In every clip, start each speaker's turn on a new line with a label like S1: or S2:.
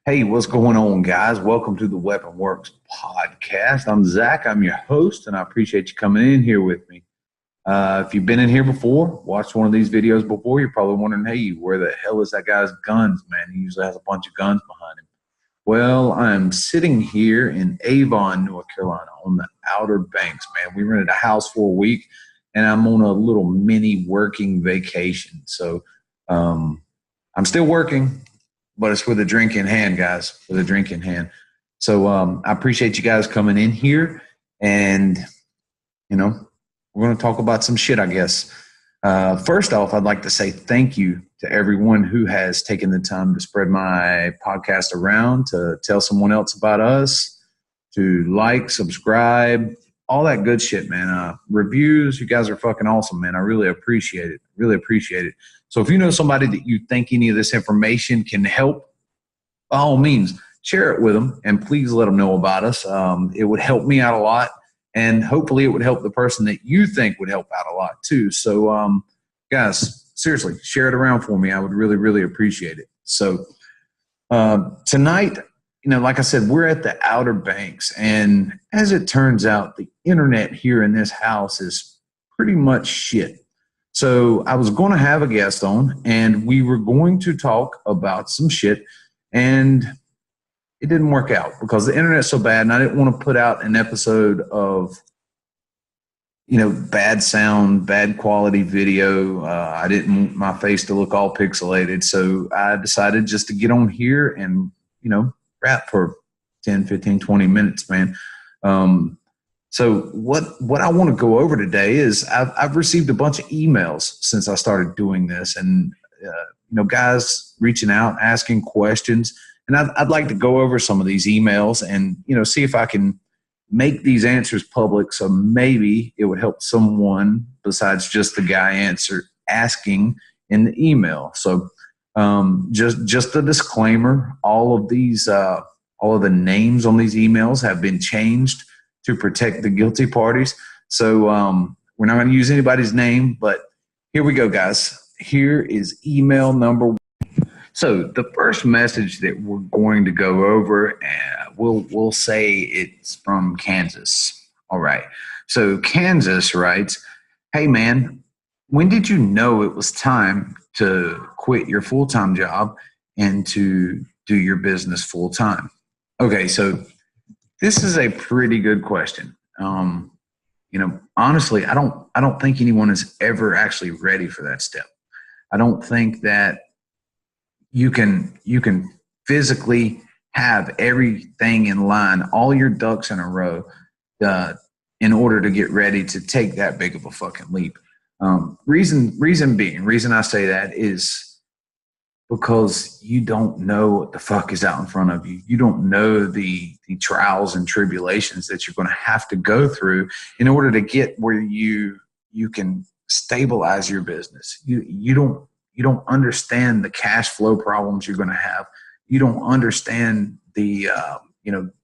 S1: Hey, what's going on, guys? Welcome to the Weapon Works podcast. I'm Zach. I'm your host, and I appreciate you coming in here with me. If you've been in here before, watched one of these videos before, you're probably wondering, hey, where the hell is that guy's guns, man? He usually has a bunch of guns behind him. Well, I'm sitting here in Avon, North Carolina, on the Outer Banks, man. We rented a house for a week, and I'm on a little mini working vacation. So I'm still working, but it's with a drink in hand, guys, with a drink in hand. So I appreciate you guys coming in here, and we're going to talk about some shit, I guess. First off, I'd like to say thank you to everyone who has taken the time to spread my podcast around, to tell someone else about us, to like, subscribe, all that good shit, man. Reviews, you guys are fucking awesome, man. I really appreciate it. Really appreciate it. So if you know somebody that you think any of this information can help, by all means, share it with them, and please let them know about us. It would help me out a lot, and hopefully it would help the person that you think would help out a lot too. So, guys, seriously, share it around for me. I would really, really appreciate it. So tonight, like I said, we're at the Outer Banks, and as it turns out, the internet here in this house is pretty much shit. So I was going to have a guest on, and we were going to talk about some shit, and it didn't work out because the internet's so bad, and I didn't want to put out an episode of, bad sound, bad quality video. I didn't want my face to look all pixelated, so I decided just to get on here and, rap for 10, 15, 20 minutes, man. So what I want to go over today is I've received a bunch of emails since I started doing this, and guys reaching out, asking questions, and I'd like to go over some of these emails and see if I can make these answers public, so maybe it would help someone besides just the guy asking in the email. So just a disclaimer: all of the names on these emails have been changed to protect the guilty parties. So we're not going to use anybody's name, but here we go, guys. Here is email number one. So the first message that we're going to go over, we'll say it's from Kansas. All right. So Kansas writes, "Hey, man, when did you know it was time to quit your full-time job and to do your business full-time?" Okay, so this is a pretty good question. Honestly, I don't think anyone is ever actually ready for that step. I don't think that you can physically have everything in line, all your ducks in a row, in order to get ready to take that big of a fucking leap. Reason I say that is because you don't know what the fuck is out in front of you. You don't know the trials and tribulations that you're going to have to go through in order to get where you can stabilize your business. You don't understand the cash flow problems you're going to have. You don't understand the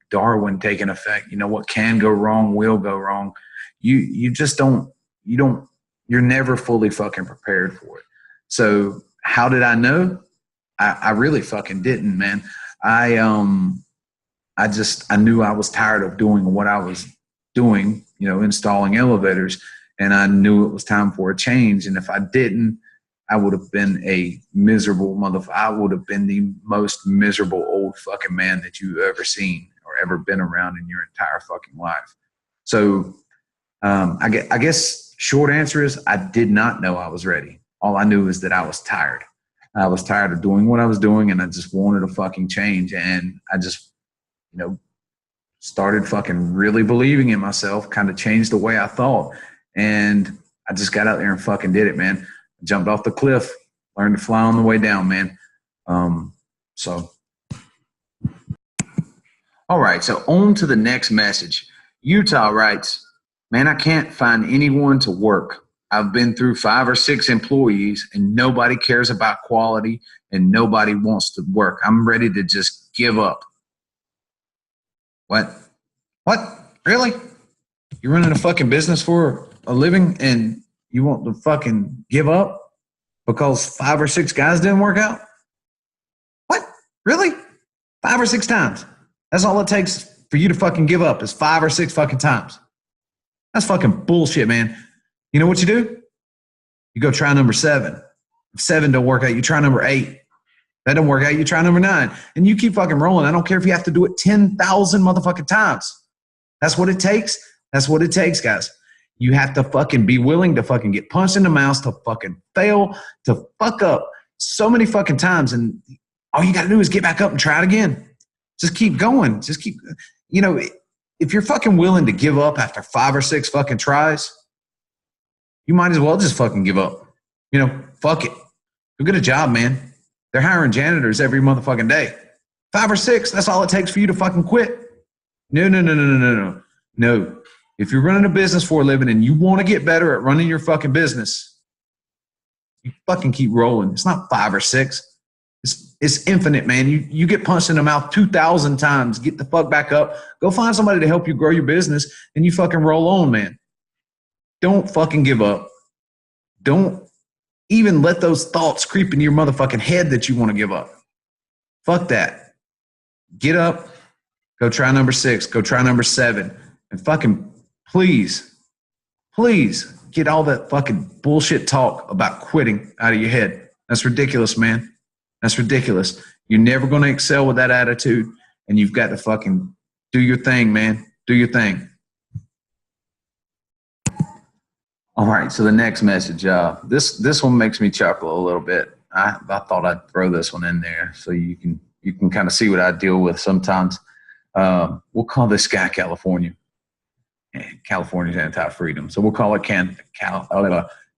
S1: Darwin taking effect. What can go wrong will go wrong. You just don't. You're never fully fucking prepared for it. So how did I know? I really fucking didn't, man. I knew I was tired of doing what I was doing, installing elevators, and I knew it was time for a change. And if I didn't, I would have been a miserable motherfucker. I would have been the most miserable old fucking man that you've ever seen or ever been around in your entire fucking life. So I guess short answer is I did not know I was ready. All I knew is that I was tired. I was tired of doing what I was doing, and I just wanted a fucking change. And I just, started fucking really believing in myself, kind of changed the way I thought. And I just got out there and fucking did it, man. Jumped off the cliff, learned to fly on the way down, man. All right, so on to the next message. Utah writes, "Man, I can't find anyone to work. I've been through 5 or 6 employees, and nobody cares about quality, and nobody wants to work. I'm ready to just give up." What? Really? You're running a fucking business for a living, and you want to fucking give up because 5 or 6 guys didn't work out? What? Really? 5 or 6 times. That's all it takes for you to fucking give up is 5 or 6 fucking times. That's fucking bullshit, man. You know what you do? You go try number 7. If 7 don't work out, you try number 8. That don't work out, you try number 9. And you keep fucking rolling. I don't care if you have to do it 10,000 motherfucking times. That's what it takes. That's what it takes, guys. You have to fucking be willing to fucking get punched in the mouth, to fucking fail, to fuck up so many fucking times. And all you got to do is get back up and try it again. Just keep going. Just keep, you know, if you're fucking willing to give up after 5 or 6 fucking tries, you might as well just fucking give up. You know, fuck it. Go get a job, man. They're hiring janitors every motherfucking day. 5 or 6, that's all it takes for you to fucking quit. No. If you're running a business for a living and you want to get better at running your fucking business, you fucking keep rolling. It's not 5 or 6. It's infinite, man. You get punched in the mouth 2,000 times. Get the fuck back up. Go find somebody to help you grow your business, and you fucking roll on, man. Don't fucking give up. Don't even let those thoughts creep into your motherfucking head that you want to give up. Fuck that. Get up. Go try number 6. Go try number 7. And fucking please get all that fucking bullshit talk about quitting out of your head. That's ridiculous, man. That's ridiculous. You're never going to excel with that attitude, and you've got to fucking do your thing, man. Do your thing. All right, so the next message, this one makes me chuckle a little bit. I thought I'd throw this one in there so you can kind of see what I deal with sometimes. We'll call this guy California. California's anti-freedom, so we'll call it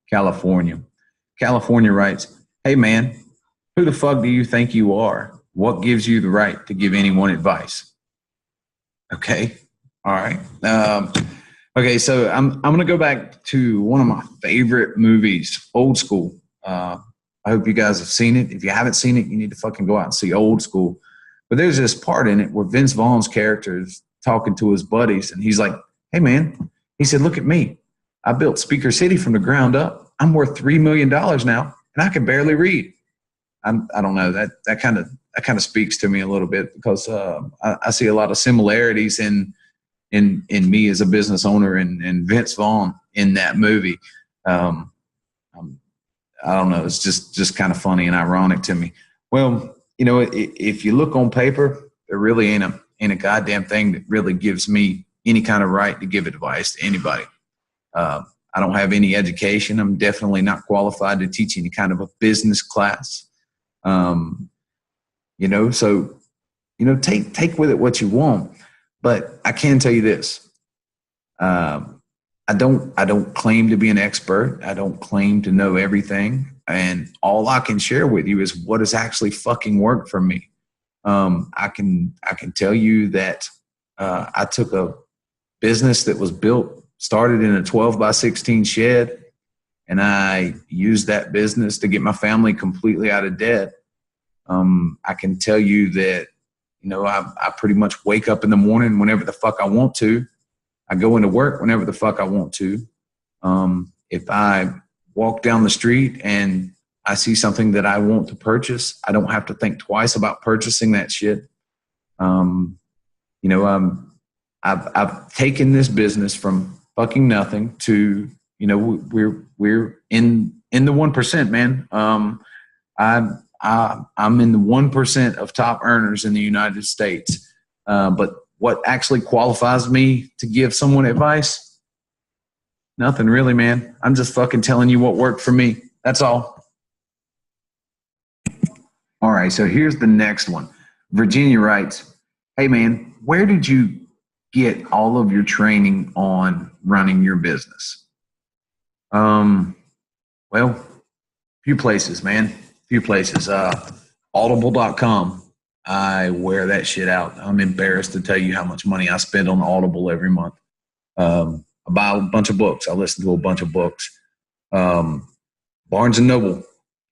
S1: California. California writes, "Hey man, who the fuck do you think you are? What gives you the right to give anyone advice?" Okay, all right. Okay, so I'm going to go back to one of my favorite movies, Old School. I hope you guys have seen it. If you haven't seen it, you need to fucking go out and see Old School. But there's this part in it where Vince Vaughn's character is talking to his buddies, and he's like, "Hey, man," he said, "look at me. I built Speaker City from the ground up. I'm worth $3 million now, and I can barely read." I don't know, that kind of speaks to me a little bit because I see a lot of similarities in me as a business owner and Vince Vaughn in that movie. I don't know. It's just kind of funny and ironic to me. Well, you know, if you look on paper, there really ain't a goddamn thing that really gives me any kind of right to give advice to anybody. I don't have any education. I'm definitely not qualified to teach any kind of a business class. You know, so, you know, take with it what you want, but I can tell you this. I don't claim to be an expert. I don't claim to know everything. And all I can share with you is what has actually fucking worked for me. I can tell you that, I took a business that was started in a 12 by 16 shed, and I used that business to get my family completely out of debt. I can tell you that, you know, I pretty much wake up in the morning whenever the fuck I want to. I go into work whenever the fuck I want to. If I walk down the street and I see something that I want to purchase, I don't have to think twice about purchasing that shit. You know, I've taken this business from fucking nothing to, you know, we're in the 1%, man. I'm in the 1% of top earners in the United States. But what actually qualifies me to give someone advice? Nothing really, man. I'm just fucking telling you what worked for me. That's all. All right, so here's the next one. Virginia writes, "Hey man, where did you get all of your training on running your business?" Well, few places, man. Few places. Audible.com. I wear that shit out. I'm embarrassed to tell you how much money I spend on Audible every month. I buy a bunch of books. I listen to a bunch of books. Barnes & Noble.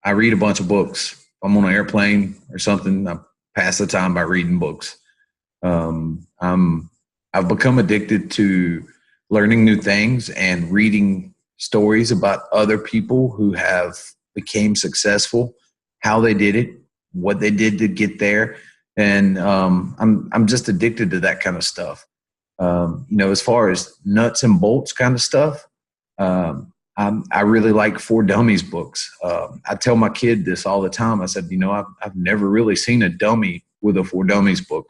S1: I read a bunch of books. If I'm on an airplane or something, I pass the time by reading books. I've become addicted to learning new things and reading stories about other people who have became successful, how they did it, what they did to get there. And I'm just addicted to that kind of stuff. As far as nuts and bolts kind of stuff, I really like For Dummies books. I tell my kid this all the time. I said, I've never really seen a dummy with a For Dummies book.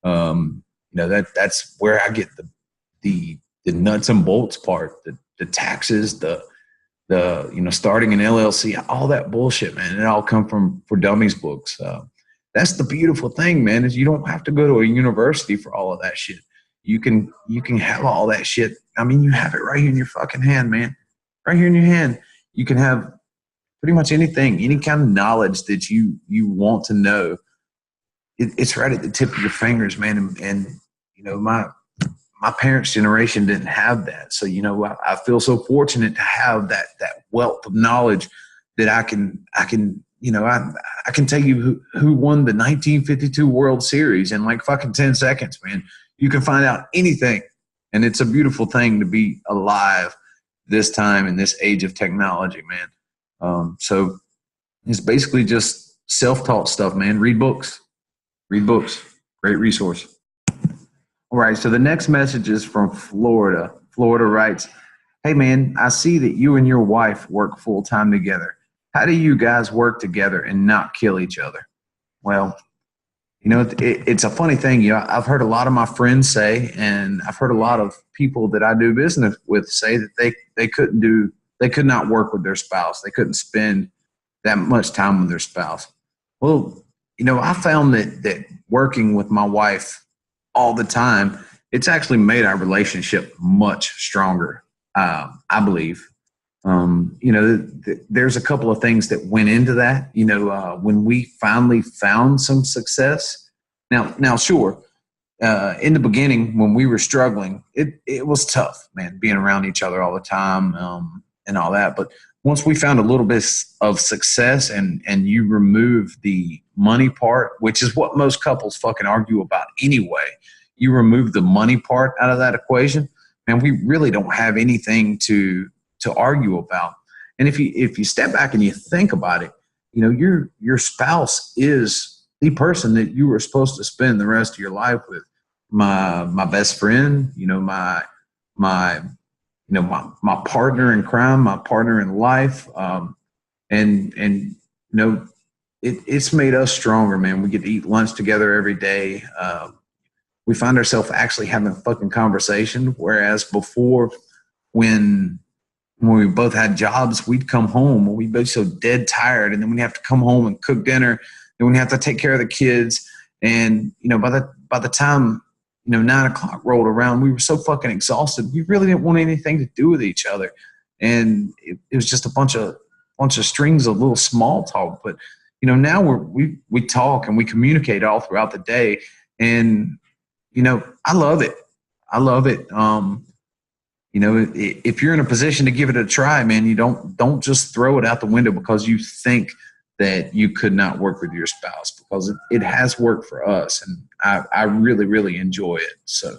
S1: That's where I get the nuts and bolts part, the taxes, the starting an LLC, all that bullshit, man. It all come from For Dummies books. That's the beautiful thing, man, is you don't have to go to a university for all of that shit. You can have all that shit. I mean, you have it right here in your fucking hand, man. Right here in your hand. You can have pretty much anything, any kind of knowledge that you want to know. It's right at the tip of your fingers, man. And my parents' generation didn't have that. So, I feel so fortunate to have that wealth of knowledge that I can tell you who won the 1952 World Series in like fucking 10 seconds, man. You can find out anything. And it's a beautiful thing to be alive this time in this age of technology, man. So it's basically just self-taught stuff, man. Read books. Great resource. All right. So the next message is from Florida. Florida writes, "Hey, man, I see that you and your wife work full time together. How do you guys work together and not kill each other?" Well, it's a funny thing. I've heard a lot of my friends say, and I've heard a lot of people that I do business with say that they could not work with their spouse. They couldn't spend that much time with their spouse. Well, I found that working with my wife all the time, it's actually made our relationship much stronger. I believe. There's a couple of things that went into that. When we finally found some success. Now, sure. In the beginning, when we were struggling, it was tough, man, being around each other all the time and all that. But once we found a little bit of success and you remove the money part, which is what most couples fucking argue about anyway, you remove the money part out of that equation, and we really don't have anything to argue about. And if you step back and you think about it, your spouse is the person that you were supposed to spend the rest of your life with. My best friend, my partner in crime, my partner in life, it's made us stronger, man. We get to eat lunch together every day. We find ourselves actually having a fucking conversation, whereas before, when we both had jobs, we'd come home and we'd be so dead tired, and then we'd have to come home and cook dinner, then we'd have to take care of the kids, and by the time 9 o'clock rolled around, we were so fucking exhausted. We really didn't want anything to do with each other, and it was just a bunch of strings of little small talk. But now we talk and we communicate all throughout the day, and I love it. If you're in a position to give it a try, man, you don't just throw it out the window because you think that you could not work with your spouse, because it has worked for us, and I really, really enjoy it. So,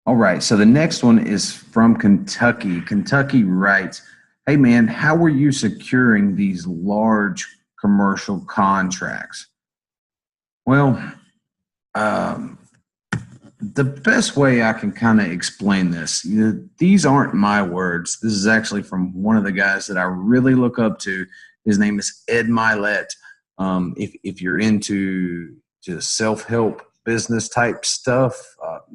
S1: all right. So the next one is from Kentucky. Kentucky writes, "Hey, man, how were you securing these large commercial contracts?" Well, the best way I can kind of explain this, these aren't my words. This is actually from one of the guys that I really look up to. His name is Ed Mylett. If you're into just self-help business type stuff,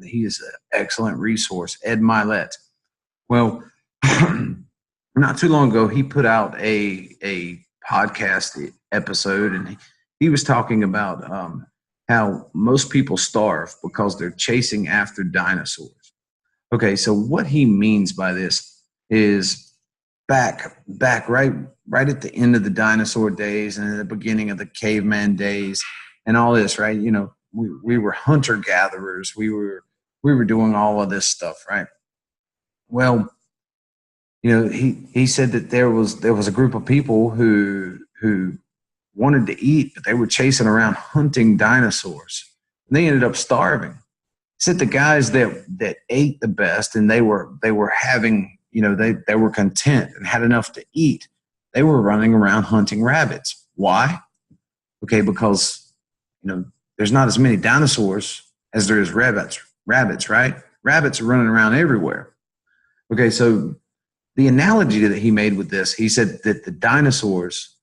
S1: he is an excellent resource. Ed Mylett. Well, not too long ago, he put out a podcast episode, and he was talking about how most people starve because they're chasing after dinosaurs. Okay, so what he means by this is back right at the end of the dinosaur days and at the beginning of the caveman days and all this, right? We were hunter gatherers. We were doing all of this stuff, right? Well, he said that there was a group of people who wanted to eat, but they were chasing around hunting dinosaurs. And they ended up starving. He said the guys that ate the best and they were having, they were content and had enough to eat, they were running around hunting rabbits. Why? Okay, because there's not as many dinosaurs as there is rabbits. Rabbits, right? Rabbits are running around everywhere. Okay, so the analogy that he made with this, he said that the dinosaurs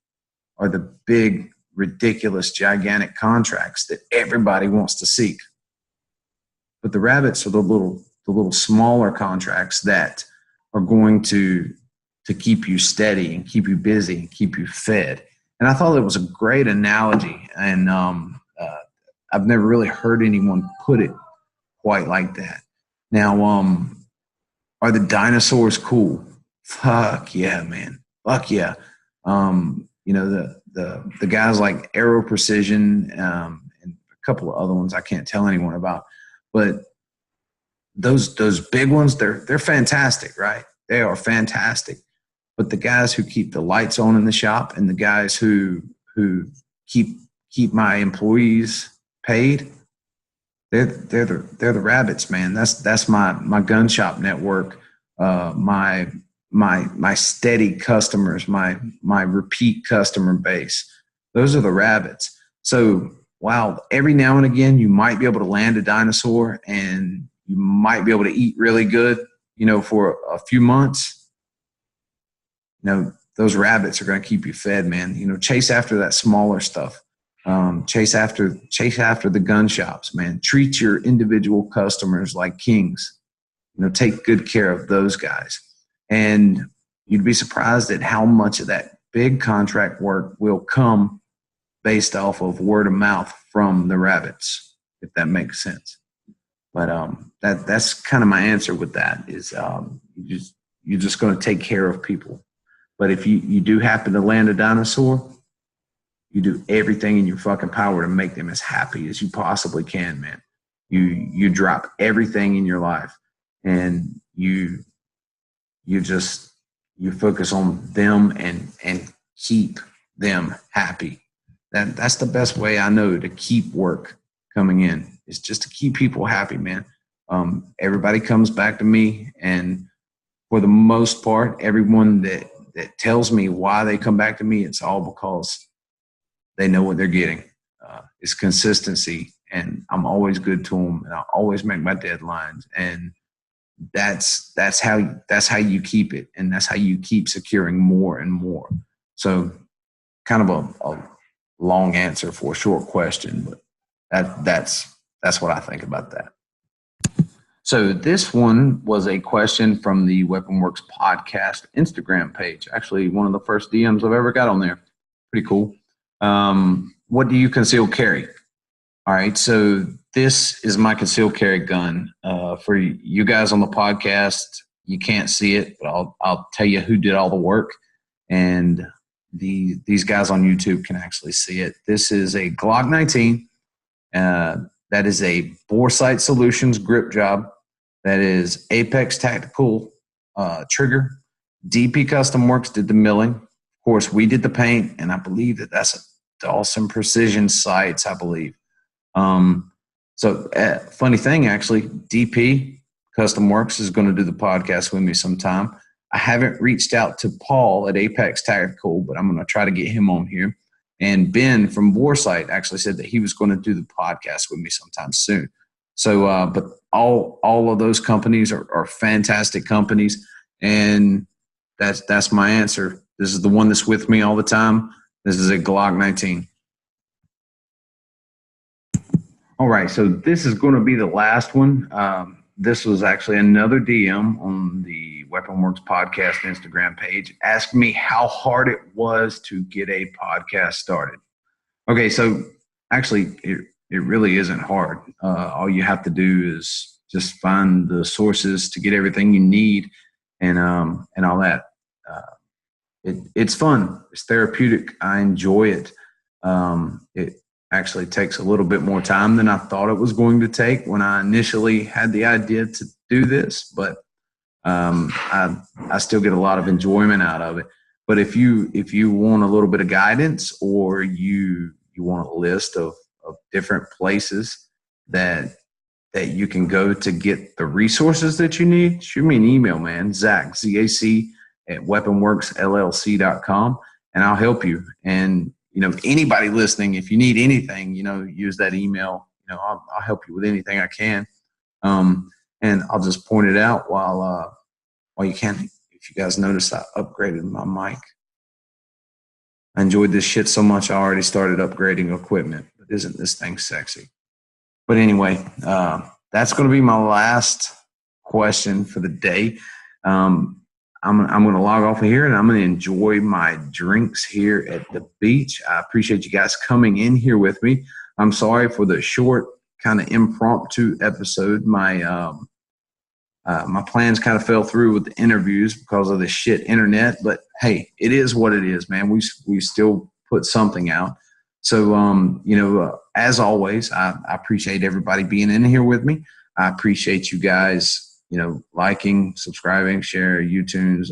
S1: are the big, ridiculous, gigantic contracts that everybody wants to seek. But the rabbits are the little smaller contracts that are going to keep you steady and keep you busy and keep you fed. And I thought it was a great analogy. And I've never really heard anyone put it quite like that. Now, are the dinosaurs cool? Fuck yeah, man. Fuck yeah. The guys like Aero Precision and a couple of other ones I can't tell anyone about. But those big ones, they're fantastic, right? They are fantastic. But the guys who keep the lights on in the shop and the guys who keep my employees paid, they're the rabbits, man. That's my gun shop network, my steady customers, my repeat customer base. Those are the rabbits. So while every now and again you might be able to land a dinosaur and you might be able to eat really good, for a few months, those rabbits are going to keep you fed, man. Chase after that smaller stuff. Chase after the gun shops, man. Treat your individual customers like kings. Take good care of those guys. And you'd be surprised at how much of that big contract work will come based off of word of mouth from the rabbits, if that makes sense. But that's kind of my answer with that is you're just going to take care of people. But if you do happen to land a dinosaur, you do everything in your fucking power to make them as happy as you possibly can, man. You drop everything in your life and you focus on them and keep them happy. That's the best way I know to keep work coming in, is just to keep people happy, man. Everybody comes back to me, and for the most part, everyone that tells me why they come back to me, it's all because they know what they're getting. It's consistency, and I'm always good to them, and I always make my deadlines, and that's how you keep it, and that's how you keep securing more and more. So, kind of a long answer for a short question, but that's what I think about that. So this one was a question from the Weapon Works podcast Instagram page. Actually, one of the first DMs I've ever got on there. Pretty cool. What do you conceal carry? All right, so this is my concealed carry gun. For you guys on the podcast, you can't see it, but I'll tell you who did all the work, and these guys on YouTube can actually see it. This is a Glock 19. That is a Boresight Solutions grip job. That is Apex Tactical trigger. DP Custom Works did the milling. Of course, we did the paint, and I believe that's a Dawson Precision Sights, I believe. Funny thing, actually, DP Custom Works is going to do the podcast with me sometime. I haven't reached out to Paul at Apex Tactical, but I'm going to try to get him on here. And Ben from Boresight actually said that he was going to do the podcast with me sometime soon. So, but all of those companies are fantastic companies, and that's my answer. This is the one that's with me all the time. This is a Glock 19. All right, so this is going to be the last one. This was actually another DM on the Weapon Works podcast Instagram page. Asked me how hard it was to get a podcast started. Okay, so actually it really isn't hard. All you have to do is just find the sources to get everything you need and all that. It's fun. It's therapeutic. I enjoy it. It actually takes a little bit more time than I thought it was going to take when I initially had the idea to do this, but I still get a lot of enjoyment out of it. But if you want a little bit of guidance, or you want a list of different places that you can go to get the resources that you need, shoot me an email, man. Zac, ZAC at weaponworksllc.com, and I'll help you. And anybody listening, if you need anything, use that email. I'll help you with anything I can. And I'll just point it out while you can. If you guys notice, I upgraded my mic. I enjoyed this shit so much, I already started upgrading equipment. But isn't this thing sexy? But anyway, that's going to be my last question for the day. I'm going to log off of here, and I'm going to enjoy my drinks here at the beach. I appreciate you guys coming in here with me. I'm sorry for the short, kind of impromptu episode. My plans kind of fell through with the interviews because of the shit internet. But hey, it is what it is, man. We still put something out. So, as always, I appreciate everybody being in here with me. I appreciate you guys, liking, subscribing, share, iTunes,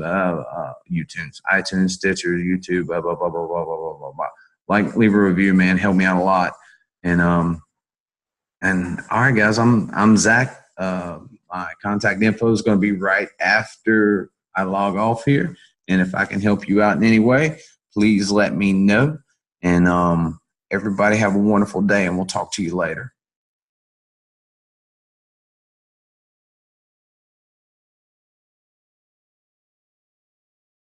S1: Stitcher, YouTube, blah, blah, blah, blah, blah, blah, blah, blah. Like, leave a review, man. Help me out a lot. And all right, guys, I'm Zach. My contact info is going to be right after I log off here. And if I can help you out in any way, please let me know. And everybody have a wonderful day, and we'll talk to you later.